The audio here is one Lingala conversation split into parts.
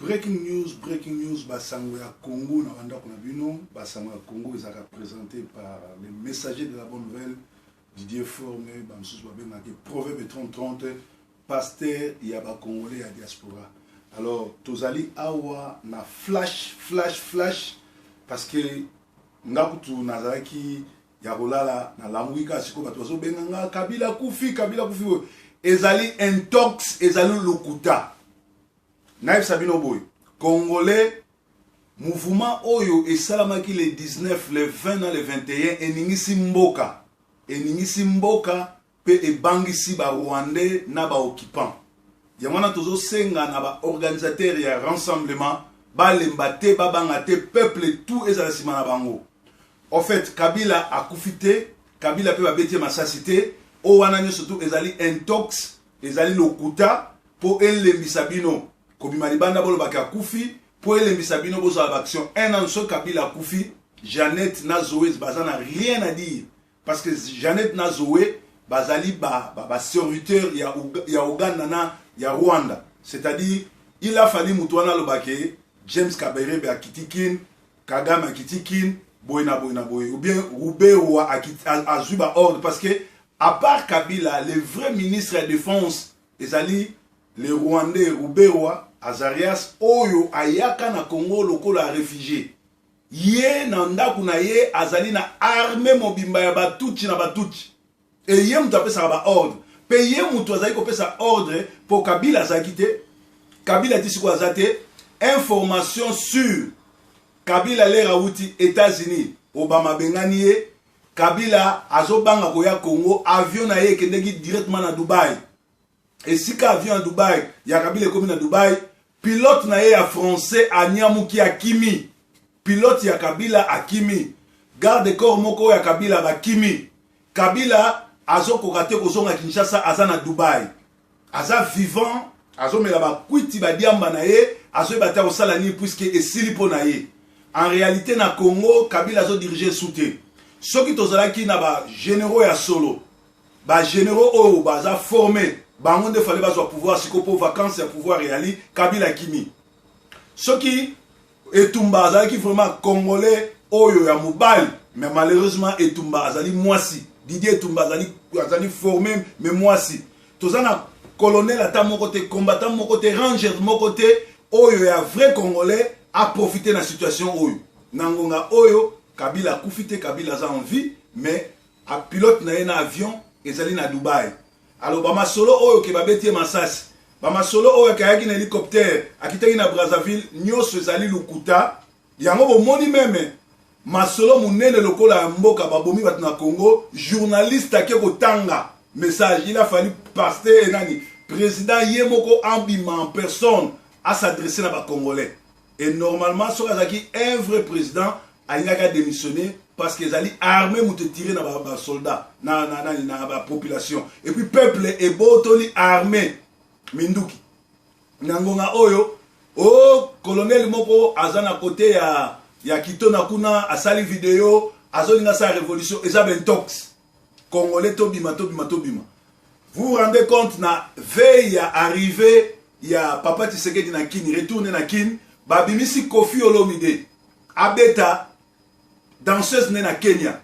breaking news, Basango ya Congo, na Wanda Konabino, Basango ya Congo, ils sont présentés par les messagers de la bonne nouvelle, Didier Formé, Bamsous Babé, Proverbe 30-30, pasteur, Yaba Congolais à diaspora. Alors, Tozali Awa, na flash, parce que, Ngakutu Nazaki, Yarolala, na Lamouika, Siko Batozo, Benanga, Kabila Koufi, Ezali Intox, Ezali Lokuta. Naïf Sabino Boy, Congolais, mouvement Oyo et Salamaki les 19, les 20, les 21, et Ningisi Mboka, pe e bangisi ba Rwandais na ba occupant. Yamana tozo senga na ba organisateur ya rassemblement, ba lembate, ba bangate, peuple tout ezala sima na bango. En fait, Kabila a koufité, Kabila pe ba beti masasité, o wana surtout ezali Intox, ezali Lokuta, po elembisabino. Kobima libanda bolo baka kufi pour elembisabino bozo action un an so Kabila kufi Jeannette na Zoé baza n'a rien à dire parce que Jeannette na Zoé bazali ba serviteur ya Uganda na ya Rwanda, c'est-à-dire il a fallu mutwana lobake James Kabarebe akitikin Kagame akitikin boy ou bien Roubero azuba ordre parce que à part Kabila les vrais ministres de la défense ezali les Rwandais Roubero Azarias Oyo ayaka na Congo lokola réfugié. Ye na ndaku na ye azali na armée mobimba ya batuchi na batuchi. Et ye mutu apesa ba ordre. Pe ye mutu azali ko pesa ordre pour Kabila zakite. Kabila tisi ko azate information sur Kabila lera wuti États-Unis. Obama bengani ye Kabila azobanga ko ya Congo avion na ye kendeki directement na Dubaï. Et si ka avion à Dubaï, ya Kabila komi na Dubaï, pilote na ye ya français a Nyamuki Akimi. Pilote ya Kabila Akimi. Garde corps moko ya Kabila Bakimi. Kabila azo kokate kozonga Kinshasa aza na Dubaï. Aza vivant, azo mela ba kwiti ba diamba na ye, azo bata osala ni puisque esili po na ye. En réalité na Congo, Kabila azo diriger soute. Soki tozalaki na ba généraux ya solo. Ba généraux o baza formé. Bango de fallait pas pouvoir si pour vacances et pouvoir réali Kabila Kimi. Ce qui est Tumba qui vraiment congolais oyo ya mobile mais malheureusement et Tumba azali moisi. Didier Tumba azali formé mais moisi. Tozana colonel ata mon côté combattant mon côté ranger mon côté oyo ya vrai congolais a profité de la situation oyo. Nangonga oyo Kabila koufité Kabila a envie mais a pilote na avion ezali na Dubaï. Alors bama solo oyo ke babeti masasi bama solo oyo kayaki na hélicoptère akitaki na Brazzaville nyoso ezali Lokuta yango bomoni meme masolo munene lokola mboka babomi bat na Congo journaliste ake kotanga message il a fallu passer nani président yemoko ambima en personne à s'adresser na ba congolais et normalement so azaki un vrai président alingaka démissionner parce qu'ils allaient armer ou te tirer dans les soldats, dans la population. Et puis peuple est botoli armé. Minduki. Nangonga oyo, oh colonel moko azana côté ya Kito Nakuna asali vidéo, azoninga sa révolution et ça ben tox. Congolais tobima. Vous vous rendez compte na veille à arriver, il y a Papa Tshisekedi na Kin, retourne na Kin, babimisi Kofi Olomide. Abeta danseuse na Kenya.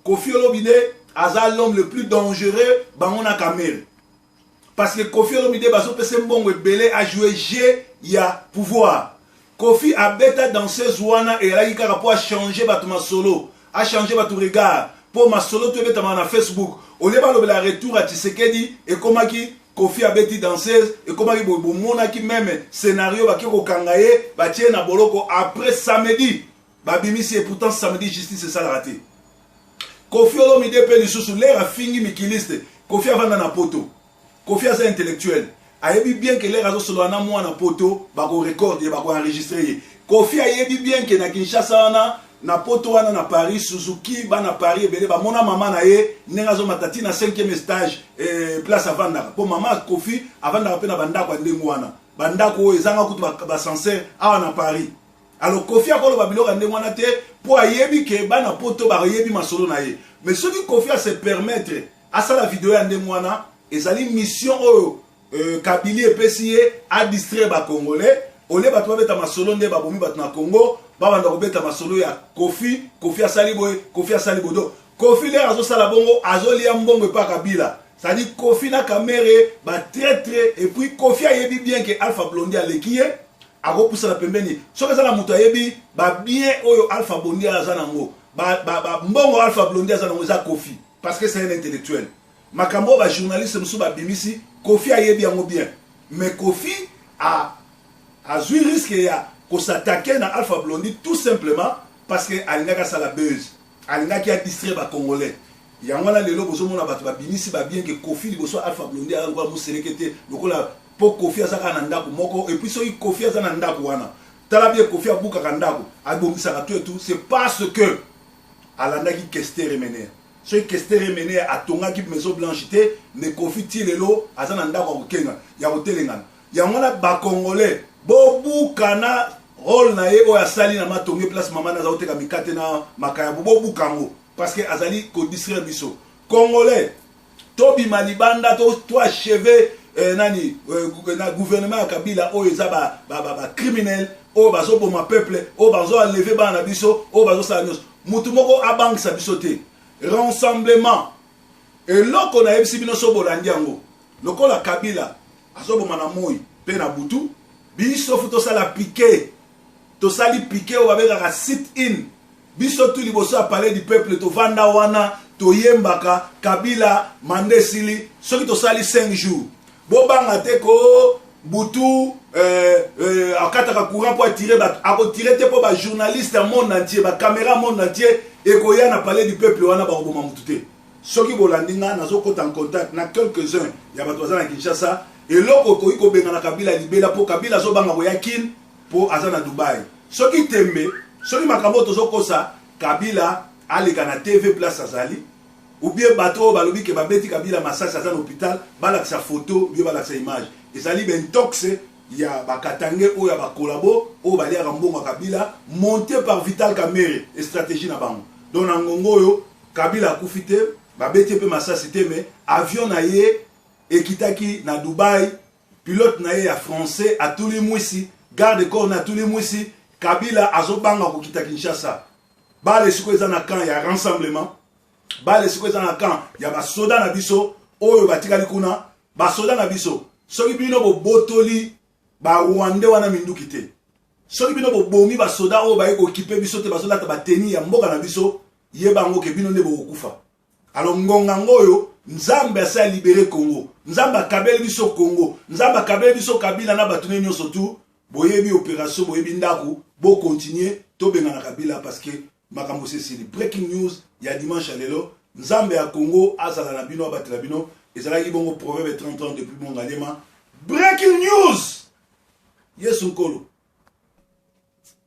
Kofi Olomide aza l'homme le plus dangereux bangona Kamere. Parce que Kofi Olomide bazo pese mbongo ebele a joué jeu ya pouvoir. Kofi abeta danseuse wana et là il kaka pour changer batu masolo, a changer batu regard. Pour masolo tu beta na Facebook. Au lieu ba lobela retour à Tshisekedi et komaki Kofi abeti danseuse et komaki bomona ki même scénario ba kiko kangaye ba tie na boloko après samedi. Babimisi et pourtant samedi justice c'est ça la raté. Kofi Olomide pe lisusu l'air a fini mikiliste. Kofi avanda na poto. Kofi asa intellectuel. Ayebi bien que l'air azo solo na moi na poto ba ko record ba ko enregistrer. Kofi ayebi bien que na Kinshasa na poto wana na Paris Suzuki ba na Paris ebele ba mona mama na ye nenga zo matati na 5e stage place avanda. Po mama Kofi avanda pe na bandako ndengo wana. Bandako ezanga kutu ba sincère awa na Paris. Alors Kofi a kolo babilo kande mwana te pour ayebi ke bana poto ba yebi masolo na ye. Mais ce qui Kofi a se permettre à ça la vidéo ande mwana ezali mission oyo Kabili epesiye a distraire ba congolais ole bato babeta masolo nde babomi bato na Congo babanda kobeta masolo ya Kofi asali boye Kofi asali bodo Kofi le azosala bongo azolia mbongo pa Kabila. Ça dit Kofi na kamere ba très et puis Kofi ayebi bien que Alpha Blondy alekiye ako poussa la pembeni. Soka za na muto ayebi ba bien oyo Alpha Blondy azana ngo. Ba mbongo Alpha Blondy azana ngo za Kofi parce que c'est un intellectuel. Makambo ba journaliste musu ba bimisi Kofi ayebi yango bien. Mais Kofi a joué risque ya ko s'attaquer na Alpha Blondy tout simplement parce que alingaka sala buzz. Alingaki a distraire ba Congolais. Yangwana lelo bozo mona bato ba bimisi ba bien que Kofi liboso Alpha Blondy a ngwa muselekete lokola po Kofi azaka na ndako moko et puis so Kofi azana na ndako wana. Tala bien Kofi abuka ka ndako, abomisa ka tout c'est parce que alandaki Kester Emener. So Kester Emener atongaki maison blanche té mais Kofi ti lelo azana ndako ko kenga ya hotelengana. Yangwana ba Congolais bobuka na rôle na ye o ya sali na matonge place mama na zaote ka mikate na makaya bobuka ngo. Parce que Azali ko distraire biso Congolais tobi malibanda to achevé nani na gouvernement ya Kabila o ezaba ba criminel o bazo boma peuple o bazo enlever bana biso o bazo sala nyos mutu moko abangisa biso te rassemblement et loko na yebisi bino so bolandi yango lokola Kabila azoboma na moi pe na butu biso futo sala piqué to sali piqué o babeka sit in biso tu liboso a parler du peuple to vanda wana to yembaka Kabila mandesili soki to sali 5 jours bo banga te ko butu akataka courant pour tirer ako tirer te po ba journaliste monde entier ba caméra monde entier et ko ya na parler du peuple wana ba oboma mutute soki bolandinga nazo kota en contact na quelques-uns ya bato bazana Kinshasa et loko ko iko benga na Kabila libela po Kabila zo banga ko yakin po azana Dubai soki tembe soki makambo tozokosa Kabila aleka na TV place azali ou bien bateau balobi ke babeti Kabila masasi azana hôpital balakisa photo bien balakisa image ezali ben toxe ya bakatange o ya bakolabo o bali ya mbongo Kabila monté par Vital Kamerhe et stratégie na bango donc na ngongo yo Kabila akufite babeti pe masasi te mais avion na ye ekitaki na Dubai pilote na ye ya français a tous les mwisi garde corps na tous les mwisi Kabila azobanga ko kita Kinshasa bale siko eza na camp ya rassemblement bale siko eza na camp ya ba soda na biso oyo batikali kuna ba soda na biso soki bino bo botoli ba Rwanda wana minduki te soki bino bo bomi ba soda oyo ba eko kipe biso te ba soda ta ba teni ya mboka na biso yeba ngo ke bino ne bo kufa alors ngonga ngoyo Nzambe asa libérer Congo Nzambe akabeli biso Congo Nzambe akabeli biso Kabila na batune nyonso tu boyebi opération boyebi ndaku bo continuer to benga na Kabila parce que makambo c'est breaking news ya dimanche à lelo Nzambe ya Congo azala na bino abatela bino ezalaki bongo proverbe 30 ans depuis mon galema breaking news Yesu Nkolo